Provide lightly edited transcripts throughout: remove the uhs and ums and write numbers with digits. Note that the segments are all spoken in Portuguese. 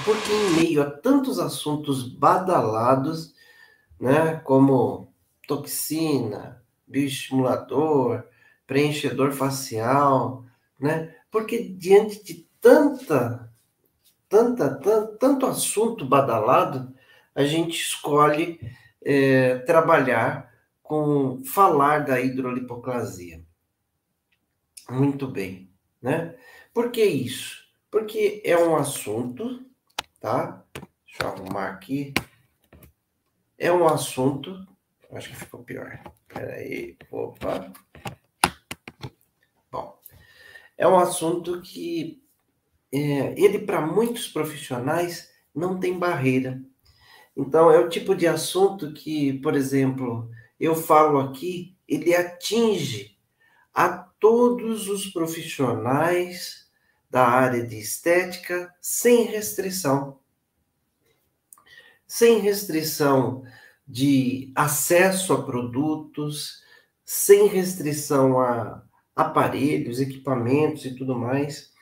porque em meio a tantos assuntos badalados, né, como toxina, bioestimulador, preenchedor facial, né, porque diante de tanto assunto badalado, a gente escolhe trabalhar com falar da hidrolipoclasia. Muito bem, né? Por que isso? Porque é um assunto, tá? Deixa eu arrumar aqui. É um assunto. Acho que ficou pior. Peraí. Opa. Bom, é um assunto que ele, para muitos profissionais, não tem barreira. Então, é o tipo de assunto que, por exemplo, eu falo aqui, ele atinge a todos os profissionais da área de estética sem restrição. Sem restrição de acesso a produtos, sem restrição a aparelhos, equipamentos e tudo mais.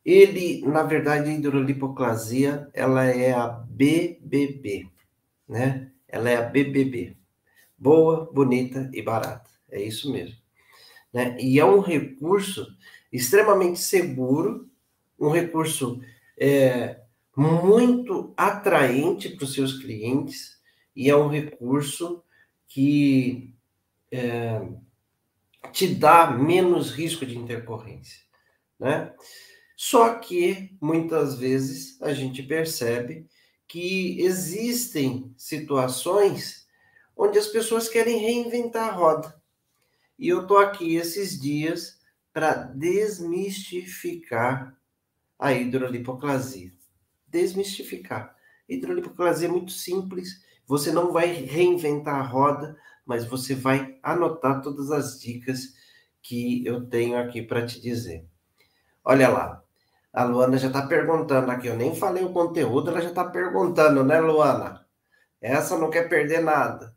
Ele, na verdade, a hidrolipoclasia, ela é a BBB, né? Ela é a BBB. Boa, bonita e barata. É isso mesmo, né? E é um recurso extremamente seguro, um recurso muito atraente para os seus clientes e é um recurso que te dá menos risco de intercorrência, né? Só que muitas vezes a gente percebe que existem situações onde as pessoas querem reinventar a roda. E eu estou aqui esses dias para desmistificar a hidrolipoclasia. Desmistificar. Hidrolipoclasia é muito simples, você não vai reinventar a roda, mas você vai anotar todas as dicas que eu tenho aqui para te dizer. Olha lá, a Luana já está perguntando aqui, eu nem falei o conteúdo, ela já está perguntando, né, Luana? Essa não quer perder nada.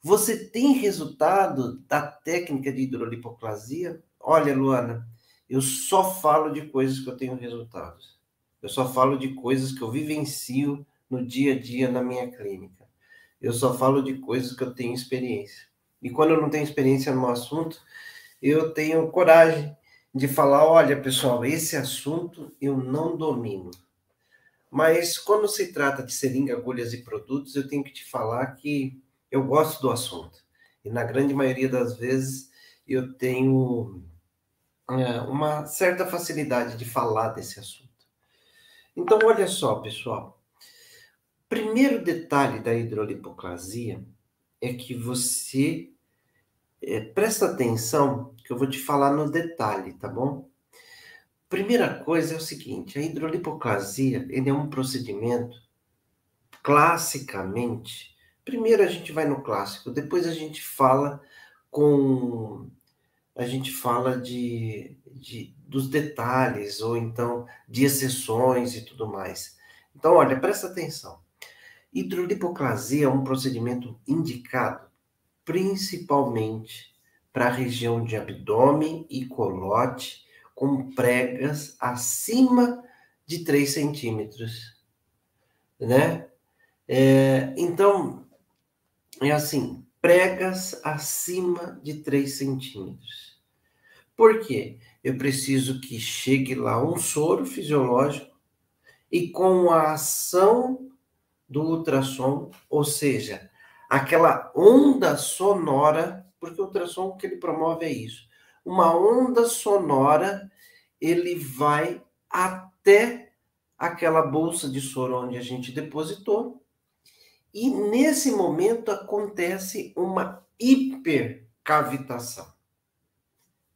Você tem resultado da técnica de hidrolipoclasia? Olha, Luana, eu só falo de coisas que eu tenho resultados. Eu só falo de coisas que eu vivencio no dia a dia na minha clínica. Eu só falo de coisas que eu tenho experiência. E quando eu não tenho experiência no assunto, eu tenho coragem de falar, olha, pessoal, esse assunto eu não domino. Mas quando se trata de seringa, agulhas e produtos, eu tenho que te falar que eu gosto do assunto. E na grande maioria das vezes eu tenho uma certa facilidade de falar desse assunto. Então, olha só, pessoal. Primeiro detalhe da hidrolipoclasia é que você presta atenção que eu vou te falar no detalhe, tá bom? Primeira coisa é o seguinte, a hidrolipoclasia, ele é um procedimento classicamente. Primeiro a gente vai no clássico, depois a gente fala dos detalhes ou então de exceções e tudo mais. Então, olha, presta atenção. Hidrolipoclasia é um procedimento indicado principalmente para a região de abdômen e colote com pregas acima de 3 centímetros, né? Então, é assim, pregas acima de 3 centímetros. Por quê? Eu preciso que chegue lá um soro fisiológico e com a ação do ultrassom, ou seja, aquela onda sonora, porque o ultrassom que ele promove é isso, uma onda sonora, ele vai até aquela bolsa de soro onde a gente depositou, e nesse momento acontece uma hipercavitação.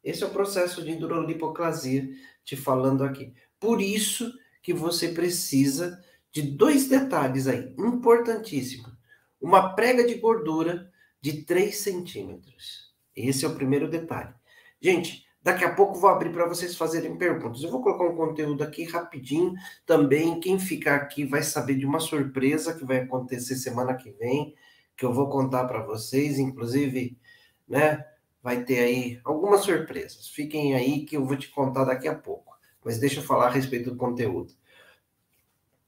Esse é o processo de hidrolipoclasia, te falando aqui. Por isso que você precisa de 2 detalhes aí, importantíssimos. Uma prega de gordura de 3 centímetros. Esse é o primeiro detalhe. Gente, daqui a pouco vou abrir para vocês fazerem perguntas. Eu vou colocar um conteúdo aqui rapidinho também. Quem ficar aqui vai saber de uma surpresa que vai acontecer semana que vem, que eu vou contar para vocês, inclusive, né? Vai ter aí algumas surpresas. Fiquem aí que eu vou te contar daqui a pouco. Mas deixa eu falar a respeito do conteúdo.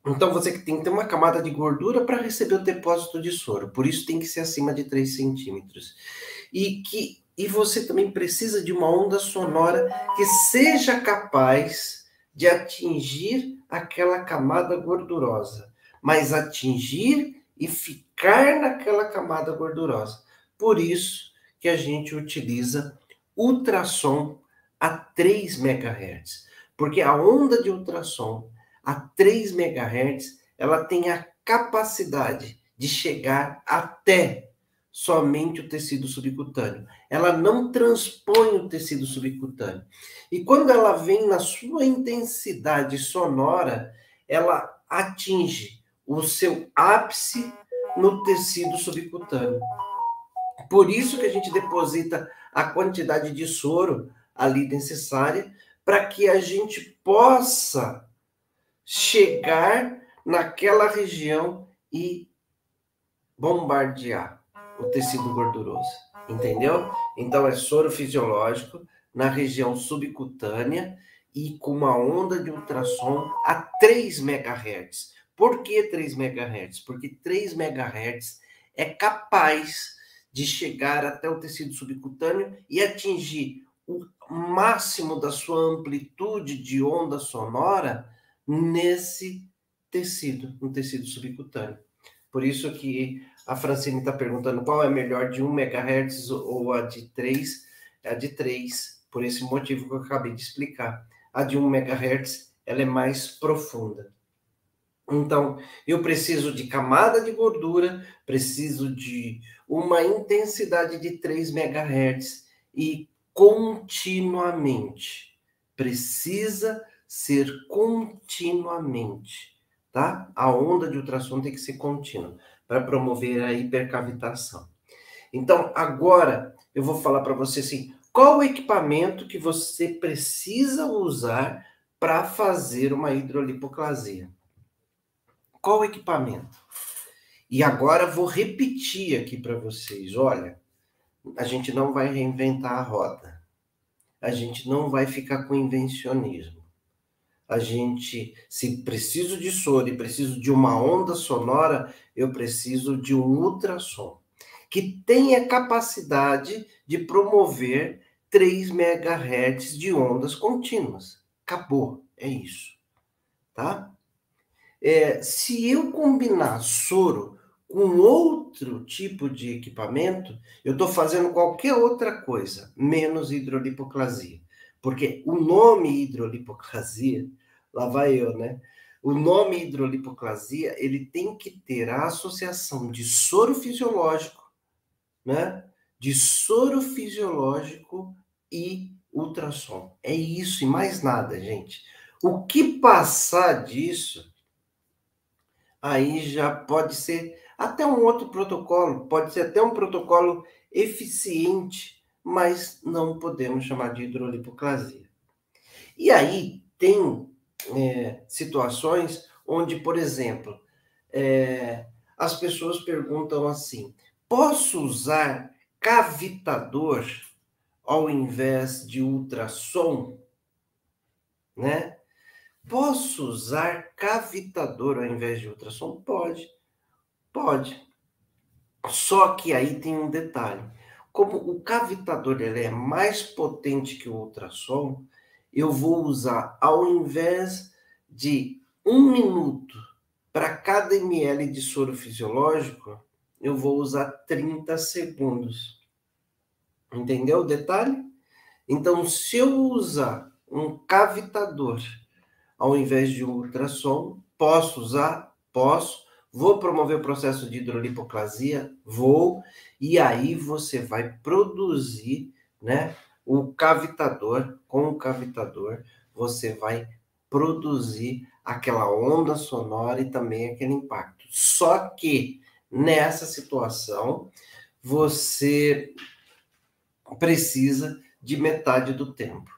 Então, você tem que ter uma camada de gordura para receber o depósito de soro. Por isso, tem que ser acima de 3 centímetros. E você também precisa de uma onda sonora que seja capaz de atingir aquela camada gordurosa. Mas atingir e ficar naquela camada gordurosa. Por isso que a gente utiliza ultrassom a 3 MHz. Porque a onda de ultrassom a 3 MHz, ela tem a capacidade de chegar até somente o tecido subcutâneo. Ela não transpõe o tecido subcutâneo. E quando ela vem na sua intensidade sonora, ela atinge o seu ápice no tecido subcutâneo. Por isso que a gente deposita a quantidade de soro ali necessária para que a gente possa chegar naquela região e bombardear o tecido gorduroso, entendeu? Então é soro fisiológico na região subcutânea e com uma onda de ultrassom a 3 MHz. Por que 3 MHz? Porque 3 MHz é capaz de chegar até o tecido subcutâneo e atingir o máximo da sua amplitude de onda sonora nesse tecido, no tecido subcutâneo. Por isso que a Francine está perguntando qual é melhor, de 1 MHz ou a de 3. É a de 3, por esse motivo que eu acabei de explicar. A de 1 MHz, ela é mais profunda. Então, eu preciso de camada de gordura, preciso de uma intensidade de 3 MHz e continuamente. Precisa ser continuamente, tá? A onda de ultrassom tem que ser contínua para promover a hipercavitação. Então, agora eu vou falar para você assim, qual o equipamento que você precisa usar para fazer uma hidrolipoplasia? Qual o equipamento? E agora vou repetir aqui para vocês, olha, a gente não vai reinventar a roda. A gente não vai ficar com invencionismo. A gente, se preciso de soro e preciso de uma onda sonora, eu preciso de um ultrassom que tenha capacidade de promover 3 MHz de ondas contínuas. Acabou, é isso, tá? Se eu combinar soro com outro tipo de equipamento, eu estou fazendo qualquer outra coisa, menos hidrolipoplasia. Porque o nome hidrolipoplasia, lá vai eu, né? O nome hidrolipoplasia, ele tem que ter a associação de soro fisiológico, né? De soro fisiológico e ultrassom. É isso e mais nada, gente. O que passar disso, aí já pode ser até um outro protocolo, pode ser até um protocolo eficiente, mas não podemos chamar de hidrolipoplasia. E aí tem situações onde, por exemplo, as pessoas perguntam assim, posso usar cavitador ao invés de ultrassom, né? Posso usar cavitador ao invés de ultrassom? Pode, pode. Só que aí tem um detalhe. Como o cavitador ele é mais potente que o ultrassom, eu vou usar, ao invés de 1 minuto para cada ml de soro fisiológico, eu vou usar 30 segundos. Entendeu o detalhe? Então, se eu usar um cavitador ao invés de um ultrassom, posso usar? Posso. Vou promover o processo de hidrolipoplasia? Vou. E aí você vai produzir, né, o cavitador, com o cavitador, você vai produzir aquela onda sonora e também aquele impacto. Só que nessa situação, você precisa de metade do tempo.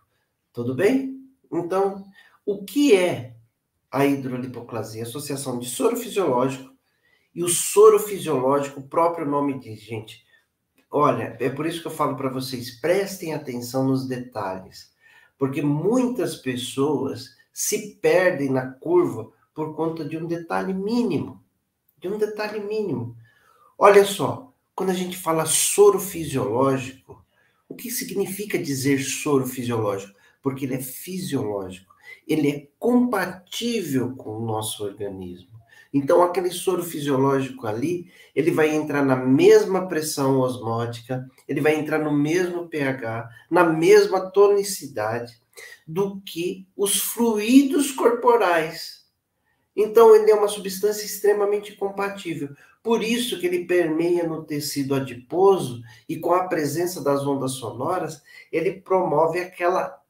Tudo bem? Então, o que é a hidrolipoplasia? Associação de soro fisiológico, e o soro fisiológico, o próprio nome diz, gente. Olha, é por isso que eu falo para vocês, prestem atenção nos detalhes. Porque muitas pessoas se perdem na curva por conta de um detalhe mínimo. De um detalhe mínimo. Olha só, quando a gente fala soro fisiológico, o que significa dizer soro fisiológico? Porque ele é fisiológico, ele é compatível com o nosso organismo. Então, aquele soro fisiológico ali, ele vai entrar na mesma pressão osmótica, ele vai entrar no mesmo pH, na mesma tonicidade do que os fluidos corporais. Então, ele é uma substância extremamente compatível. Por isso que ele permeia no tecido adiposo e com a presença das ondas sonoras, ele promove aquela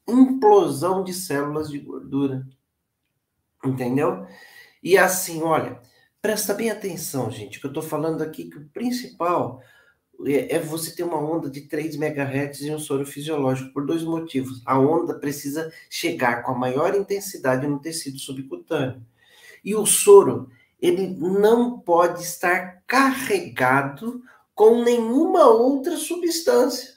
implosão de células de gordura. Entendeu? E assim, olha, presta bem atenção, gente, que eu estou falando aqui que o principal é você ter uma onda de 3 MHz e um soro fisiológico por dois motivos. A onda precisa chegar com a maior intensidade no tecido subcutâneo. E o soro, ele não pode estar carregado com nenhuma outra substância.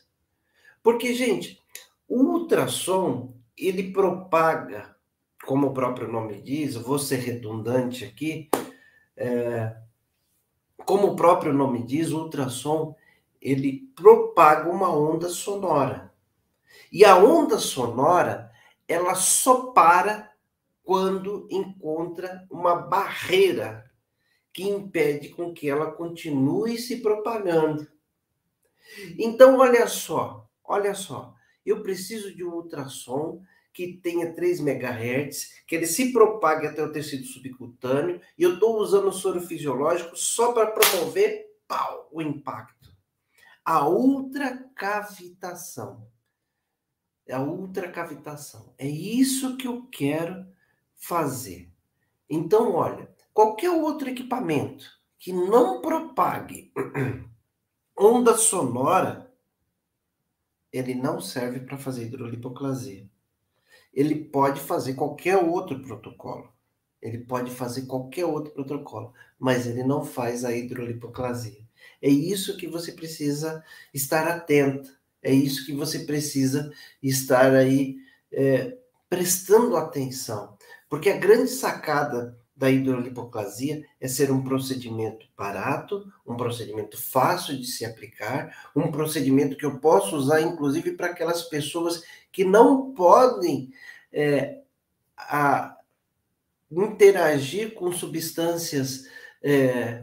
Porque, gente, o ultrassom, ele propaga, como o próprio nome diz, eu vou ser redundante aqui, como o próprio nome diz, o ultrassom, ele propaga uma onda sonora. E a onda sonora, ela só para quando encontra uma barreira que impede com que ela continue se propagando. Então, olha só, eu preciso de um ultrassom que tenha 3 MHz, que ele se propague até o tecido subcutâneo, e eu estou usando o soro fisiológico só para promover, pau, o impacto. A ultracavitação. É a ultracavitação. É isso que eu quero fazer. Então, olha, qualquer outro equipamento que não propague onda sonora, ele não serve para fazer hidrolipoclasia. Ele pode fazer qualquer outro protocolo. Ele pode fazer qualquer outro protocolo, mas ele não faz a hidrolipoclasia. É isso que você precisa estar atento. É isso que você precisa estar aí prestando atenção. Porque a grande sacada da hidrolipoclasia é ser um procedimento barato, um procedimento fácil de se aplicar, um procedimento que eu posso usar, inclusive, para aquelas pessoas que não podem interagir com substâncias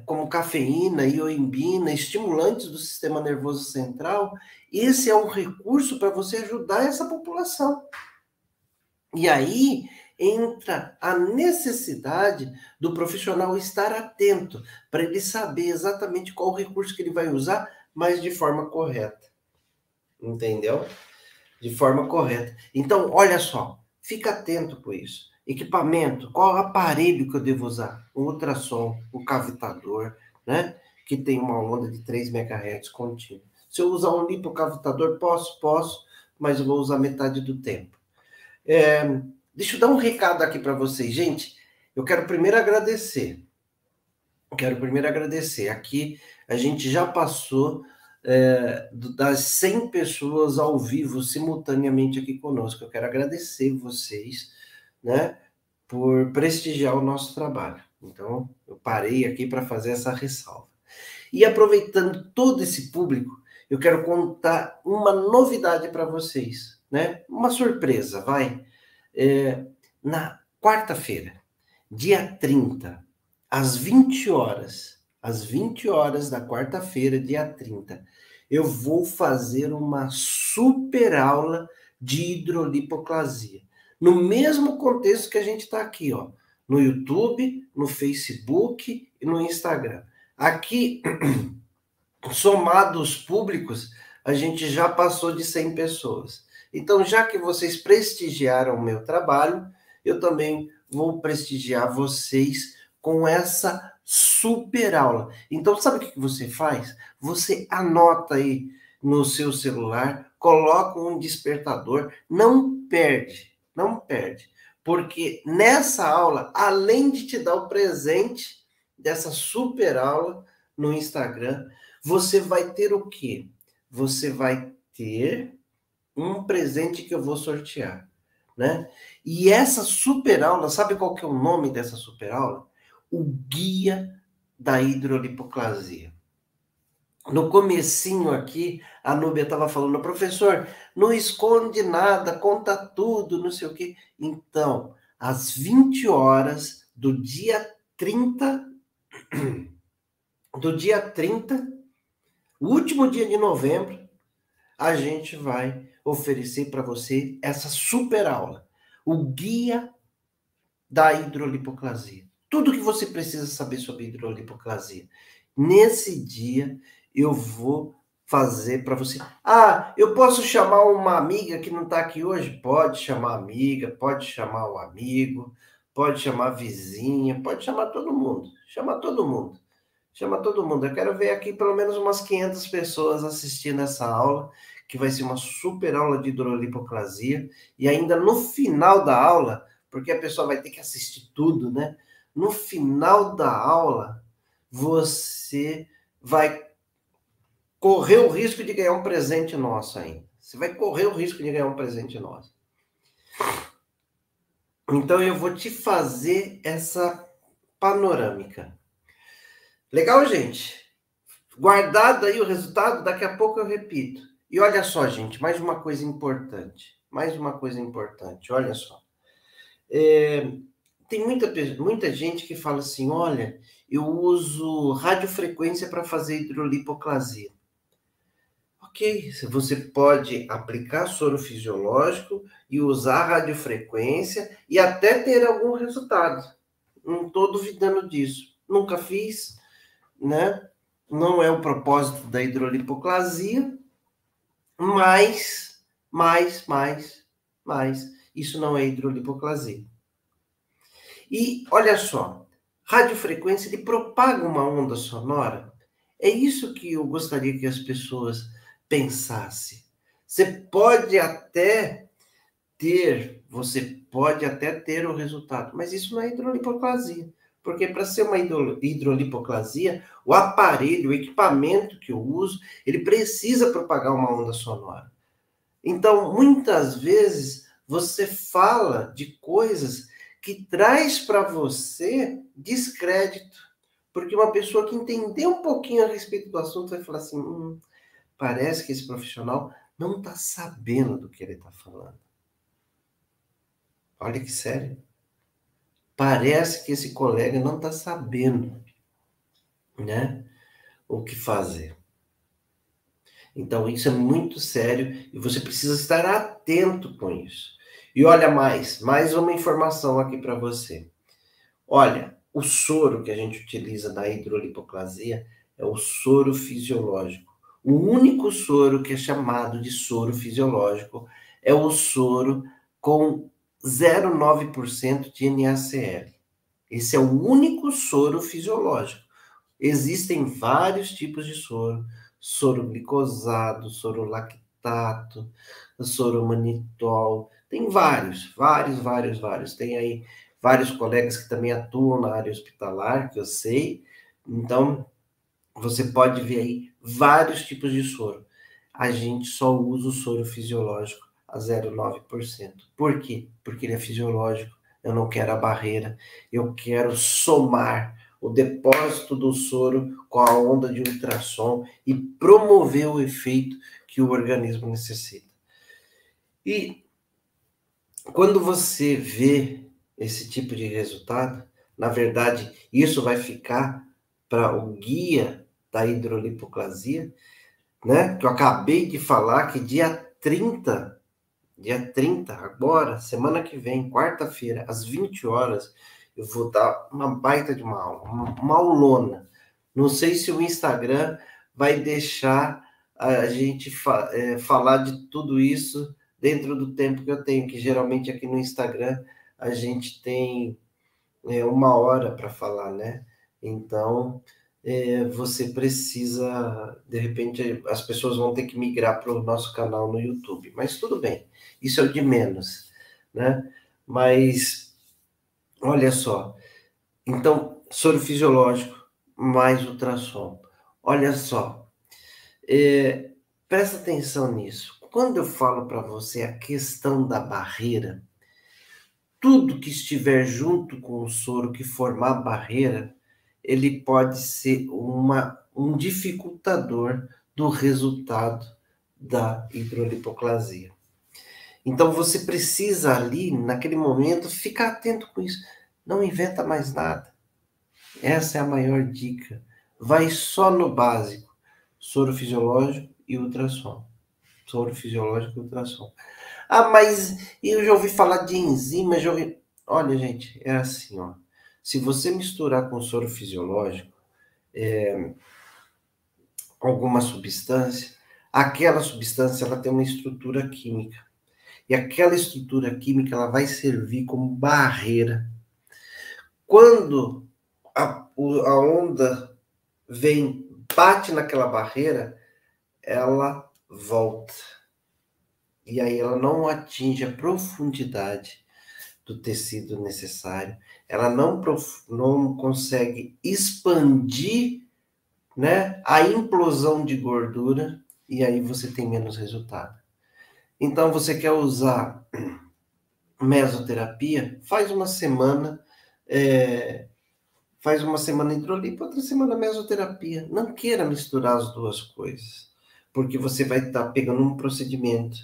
como cafeína, ioimbina, estimulantes do sistema nervoso central. Esse é um recurso para você ajudar essa população. E aí entra a necessidade do profissional estar atento, para ele saber exatamente qual recurso que ele vai usar, mas de forma correta. Entendeu? De forma correta. Então, olha só, fica atento com isso. Equipamento, qual aparelho que eu devo usar? Um ultrassom, um cavitador, né? Que tem uma onda de 3 MHz contínua. Se eu usar um lipocavitador, posso, mas eu vou usar metade do tempo. Deixa eu dar um recado aqui para vocês, gente. Eu quero primeiro agradecer. Aqui a gente já passou das 100 pessoas ao vivo simultaneamente aqui conosco. Eu quero agradecer vocês, né, por prestigiar o nosso trabalho. Então, eu parei aqui para fazer essa ressalva. E aproveitando todo esse público, eu quero contar uma novidade para vocês, né? Uma surpresa, vai. Na quarta-feira, dia 30, às 20 horas da quarta-feira, dia 30, eu vou fazer uma super aula de hidrolipoclasia. No mesmo contexto que a gente está aqui, ó, no YouTube, no Facebook e no Instagram. Aqui, somados públicos, a gente já passou de 100 pessoas. Então, já que vocês prestigiaram o meu trabalho, eu também vou prestigiar vocês com essa super aula. Então, sabe o que você faz? Você anota aí no seu celular, coloca um despertador, não perde. Porque nessa aula, além de te dar o presente dessa super aula no Instagram, você vai ter o quê? Você vai ter um presente que eu vou sortear, né? E essa super aula, sabe qual que é o nome dessa super aula? O Guia da Hidrolipoclasia. No comecinho aqui, a Núbia estava falando, professor, não esconde nada, conta tudo, não sei o quê. Então, às 20 horas do dia 30, o último dia de novembro, a gente vai oferecer para você essa super aula, o Guia da Hidrolipoclasia. Tudo que você precisa saber sobre hidrolipoclasia. Nesse dia, eu vou fazer para você. Ah, eu posso chamar uma amiga que não está aqui hoje? Pode chamar amiga, pode chamar um amigo, pode chamar vizinha, pode chamar todo mundo. Chama todo mundo. Chama todo mundo. Eu quero ver aqui pelo menos umas 500 pessoas assistindo essa aula, que vai ser uma super aula de hidrolipoclasia. E ainda no final da aula, porque a pessoa vai ter que assistir tudo, né? No final da aula, você vai correr o risco de ganhar um presente nosso ainda. Você vai correr o risco de ganhar um presente nosso. Então eu vou te fazer essa panorâmica. Legal, gente? Guardado aí o resultado, daqui a pouco eu repito. E olha só, gente, mais uma coisa importante. Mais uma coisa importante, olha só. Tem muita gente que fala assim, olha, eu uso radiofrequência para fazer hidrolipoclasia. Ok, você pode aplicar soro fisiológico e usar radiofrequência e até ter algum resultado. Não estou duvidando disso. Nunca fiz, né? Não é o propósito da hidrolipoclasia, mas, isso não é hidrolipoclasia. E olha só, radiofrequência ele propaga uma onda sonora. É isso que eu gostaria que as pessoas pensassem. Você pode até ter o resultado, mas isso não é hidrolipoclasia. Porque para ser uma hidrolipoclasia, o aparelho, o equipamento que eu uso, ele precisa propagar uma onda sonora. Então, muitas vezes, você fala de coisas que traz para você descrédito. Porque uma pessoa que entender um pouquinho a respeito do assunto vai falar assim, parece que esse profissional não está sabendo do que ele está falando. Olha que sério. Parece que esse colega não está sabendo, né, o que fazer. Então, isso é muito sério e você precisa estar atento com isso. E olha mais uma informação aqui para você. Olha, o soro que a gente utiliza na hidrolipoclasia é o soro fisiológico. O único soro que é chamado de soro fisiológico é o soro com 0,9% de NaCl. Esse é o único soro fisiológico. Existem vários tipos de soro. Soro glicosado, soro lactato, soro manitol. Tem vários. Tem aí vários colegas que também atuam na área hospitalar, que eu sei. Então, você pode ver aí vários tipos de soro. A gente só usa o soro fisiológico a 0,9%. Por quê? Porque ele é fisiológico. Eu não quero a barreira. Eu quero somar o depósito do soro com a onda de ultrassom e promover o efeito que o organismo necessita. E quando você vê esse tipo de resultado, na verdade, isso vai ficar para o guia da hidrolipoclasia, né? Que eu acabei de falar que dia 30, agora, semana que vem, quarta-feira, às 20 horas, eu vou dar uma baita de uma aula, uma aulona. Não sei se o Instagram vai deixar a gente falar de tudo isso dentro do tempo que eu tenho, que geralmente aqui no Instagram a gente tem uma hora para falar, né? Então, você precisa, de repente, as pessoas vão ter que migrar para o nosso canal no YouTube, mas tudo bem, isso é o de menos, né? Mas, olha só, então, soro fisiológico mais ultrassom. Olha só, presta atenção nisso. quando eu falo para você a questão da barreira, tudo que estiver junto com o soro que formar barreira, ele pode ser um dificultador do resultado da hidrolipoclasia. Então você precisa ali, naquele momento, ficar atento com isso. Não inventa mais nada. Essa é a maior dica. Vai só no básico. Soro fisiológico e ultrassom. Soro fisiológico e ultrassom. Ah, mas eu já ouvi falar de enzima, já ouvi... Olha, gente, é assim, ó. Se você misturar com soro fisiológico, alguma substância, aquela substância ela tem uma estrutura química. E aquela estrutura química ela vai servir como barreira. Quando a onda vem, bate naquela barreira, ela volta. E aí ela não atinge a profundidade do tecido necessário, ela não consegue expandir, né, a implosão de gordura, e aí você tem menos resultado. Então, você quer usar mesoterapia? Faz uma semana hidrolipo, outra semana mesoterapia. Não queira misturar as duas coisas, porque você vai estar pegando um procedimento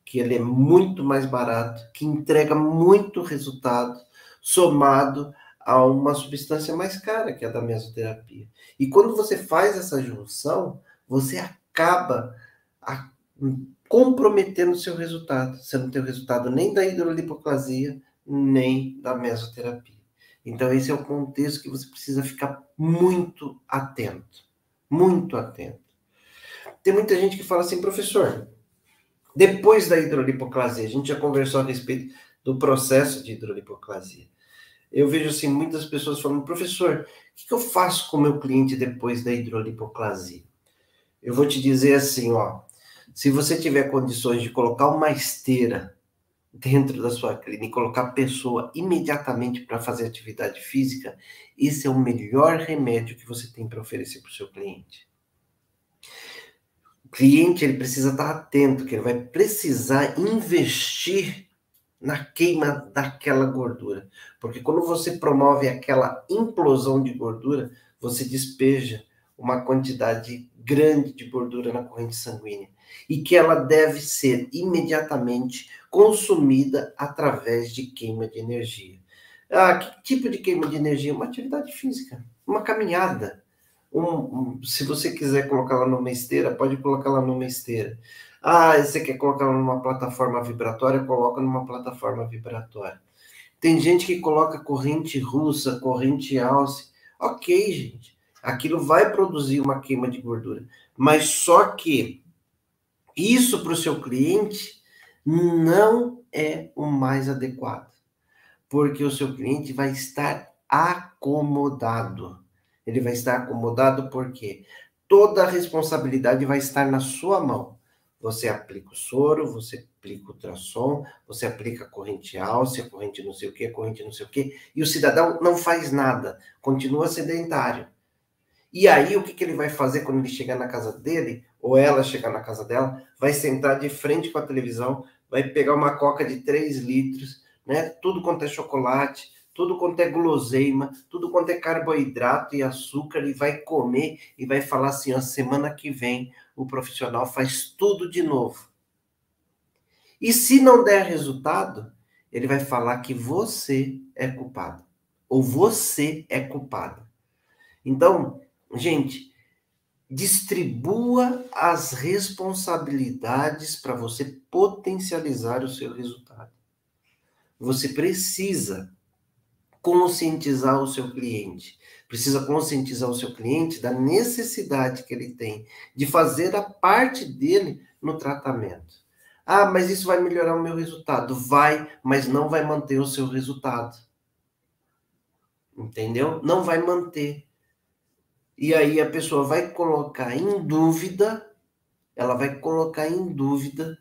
que ele é muito mais barato, que entrega muito resultado, somado a uma substância mais cara, que é a da mesoterapia. E quando você faz essa junção, você acaba comprometendo o seu resultado. Você não tem o resultado nem da hidrolipoclasia, nem da mesoterapia. Então, esse é o contexto que você precisa ficar muito atento. Muito atento. Tem muita gente que fala assim, professor, depois da hidrolipoclasia, a gente já conversou a respeito do processo de hidrolipoclasia. Eu vejo assim, muitas pessoas falando, professor, o que eu faço com o meu cliente depois da hidrolipoclasia? Eu vou te dizer assim, ó, se você tiver condições de colocar uma esteira dentro da sua clínica e colocar a pessoa imediatamente para fazer atividade física, esse é o melhor remédio que você tem para oferecer para o seu cliente. O cliente ele precisa estar atento, que ele vai precisar investir na queima daquela gordura. Porque quando você promove aquela implosão de gordura, você despeja uma quantidade grande de gordura na corrente sanguínea. E que ela deve ser imediatamente consumida através de queima de energia. Ah, que tipo de queima de energia? Uma atividade física, uma caminhada. Se você quiser colocar ela numa esteira, pode colocar ela numa esteira. Ah, você quer colocar ela numa plataforma vibratória? Coloca numa plataforma vibratória. Tem gente que coloca corrente russa, corrente alce. Ok, gente. Aquilo vai produzir uma queima de gordura. Mas só que isso para o seu cliente não é o mais adequado. Porque o seu cliente vai estar acomodado. Ele vai estar acomodado porque toda a responsabilidade vai estar na sua mão. Você aplica o soro, você aplica o ultrassom, você aplica a corrente álsea, corrente não sei o que, corrente não sei o que, e o cidadão não faz nada, continua sedentário. E aí, o que ele vai fazer quando ele chegar na casa dele, ou ela chegar na casa dela, vai sentar de frente com a televisão, vai pegar uma coca de 3 litros, né? Tudo quanto é chocolate, tudo quanto é guloseima, tudo quanto é carboidrato e açúcar, e vai comer e vai falar assim, ó, semana que vem o profissional faz tudo de novo. E se não der resultado, ele vai falar que você é culpado, ou você é culpado. Então, gente, distribua as responsabilidades para você potencializar o seu resultado. Você precisa conscientizar o seu cliente. Precisa conscientizar o seu cliente da necessidade que ele tem de fazer a parte dele no tratamento. Ah, mas isso vai melhorar o meu resultado. Vai, mas não vai manter o seu resultado. Entendeu? Não vai manter. E aí a pessoa vai colocar em dúvida, ela vai colocar em dúvida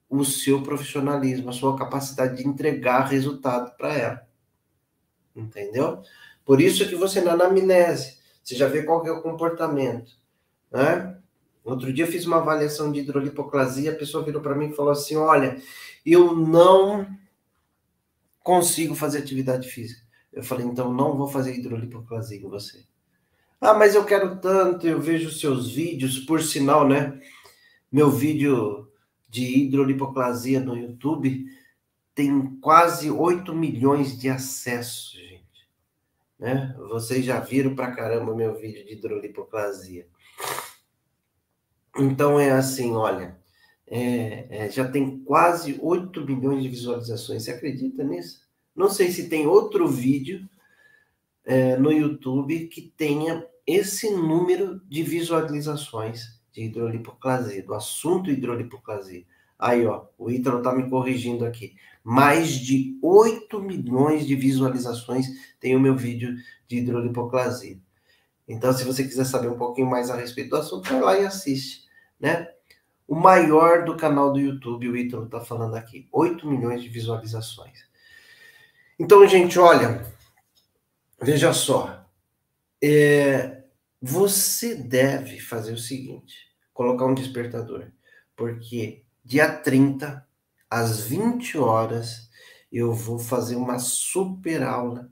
o seu profissionalismo, a sua capacidade de entregar resultado para ela. Entendeu? Por isso que você na anamnese, você já vê qual que é o comportamento, né? Outro dia eu fiz uma avaliação de hidrolipoclasia, a pessoa virou para mim e falou assim, olha, eu não consigo fazer atividade física. Eu falei, então não vou fazer hidrolipoclasia em você. Ah, mas eu quero tanto, eu vejo seus vídeos, por sinal, né? Meu vídeo de hidrolipoclasia no YouTube tem quase 8 milhões de acessos, gente. Né? Vocês já viram pra caramba meu vídeo de hidrolipoclasia. Então é assim, olha, já tem quase 8 milhões de visualizações. Você acredita nisso? Não sei se tem outro vídeo no YouTube que tenha esse número de visualizações de hidrolipoclasia, do assunto hidrolipoclasia. Aí, ó, o Ítalo tá me corrigindo aqui. Mais de 8 milhões de visualizações tem o meu vídeo de hidrolipoclasia. Então, se você quiser saber um pouquinho mais a respeito do assunto, vai lá e assiste, né? O maior do canal do YouTube, o Ítalo tá falando aqui. 8 milhões de visualizações. Então, gente, olha, veja só. Você deve fazer o seguinte, colocar um despertador, porque dia 30, às 20 horas, eu vou fazer uma super aula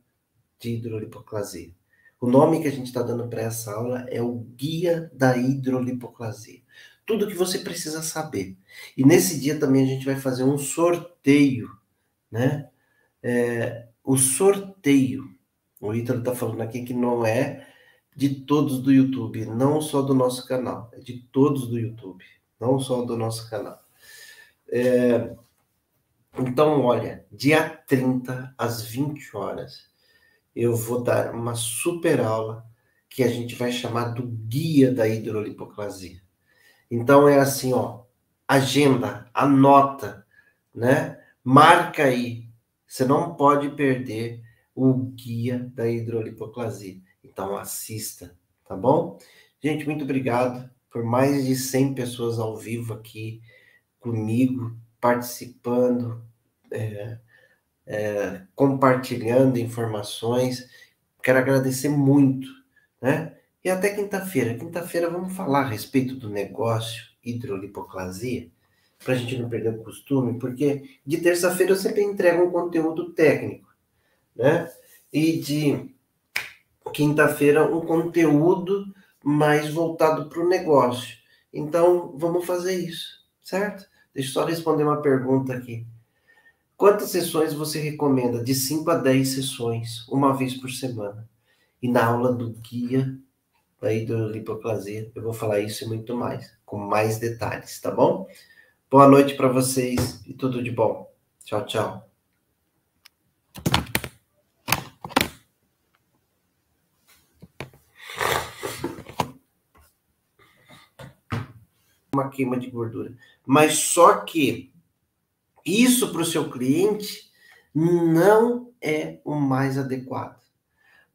de hidrolipoclasia. O nome que a gente está dando para essa aula é o Guia da Hidrolipoclasia. Tudo que você precisa saber. E nesse dia também a gente vai fazer um sorteio, né? O sorteio, o Ítalo está falando aqui que não é de todos do YouTube, não só do nosso canal, é de todos do YouTube, não só do nosso canal. Então, olha, dia 30, às 20 horas, eu vou dar uma super aula que a gente vai chamar do Guia da Hidrolipoclasia. Então, é assim, ó, agenda, anota, né? Marca aí. Você não pode perder o Guia da Hidrolipoclasia. Então, assista, tá bom? Gente, muito obrigado por mais de 100 pessoas ao vivo aqui comigo, participando, compartilhando informações. Quero agradecer muito, né? E até quinta-feira. Quinta-feira vamos falar a respeito do negócio hidrolipoclasia, para a gente não perder o costume, porque de terça-feira eu sempre entrego um conteúdo técnico, né? E de quinta-feira um conteúdo mais voltado para o negócio. Então, vamos fazer isso, certo? Deixa eu só responder uma pergunta aqui. Quantas sessões você recomenda? De 5 a 10 sessões, uma vez por semana. E na aula do guia da hidrolipoclasia, eu vou falar isso e muito mais, com mais detalhes, tá bom? Boa noite para vocês e tudo de bom. Tchau, tchau. Uma queima de gordura. Mas só que isso para o seu cliente não é o mais adequado,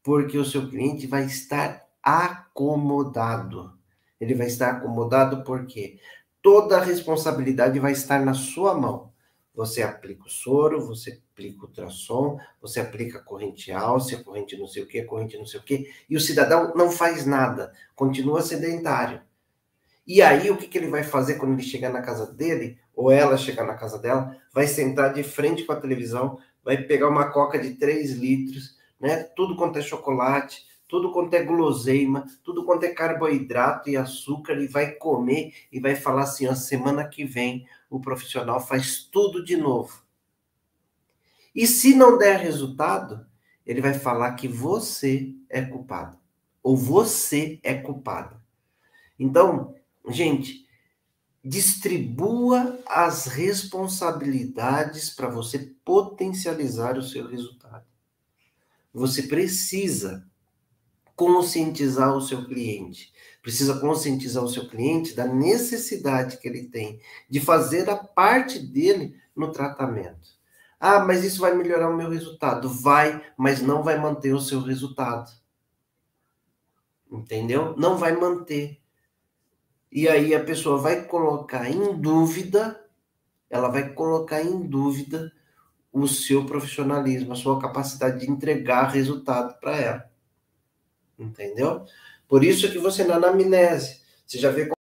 porque o seu cliente vai estar acomodado. Ele vai estar acomodado porque toda a responsabilidade vai estar na sua mão. Você aplica o soro, você aplica o ultrassom, você aplica a corrente alça, a corrente não sei o que, corrente não sei o que, e o cidadão não faz nada, continua sedentário. E aí, o que ele vai fazer quando ele chegar na casa dele, ou ela chegar na casa dela, vai sentar de frente com a televisão, vai pegar uma coca de 3 litros, né? Tudo quanto é chocolate, tudo quanto é guloseima, tudo quanto é carboidrato e açúcar, e vai comer e vai falar assim, ó, semana que vem o profissional faz tudo de novo. E se não der resultado, ele vai falar que você é culpado, ou você é culpado. Então, gente, distribua as responsabilidades para você potencializar o seu resultado. Você precisa conscientizar o seu cliente. Precisa conscientizar o seu cliente da necessidade que ele tem de fazer a parte dele no tratamento. Ah, mas isso vai melhorar o meu resultado. Vai, mas não vai manter o seu resultado. Entendeu? Não vai manter. E aí a pessoa vai colocar em dúvida, ela vai colocar em dúvida o seu profissionalismo, a sua capacidade de entregar resultado para ela. Entendeu? Por isso que você na anamnese, você já vê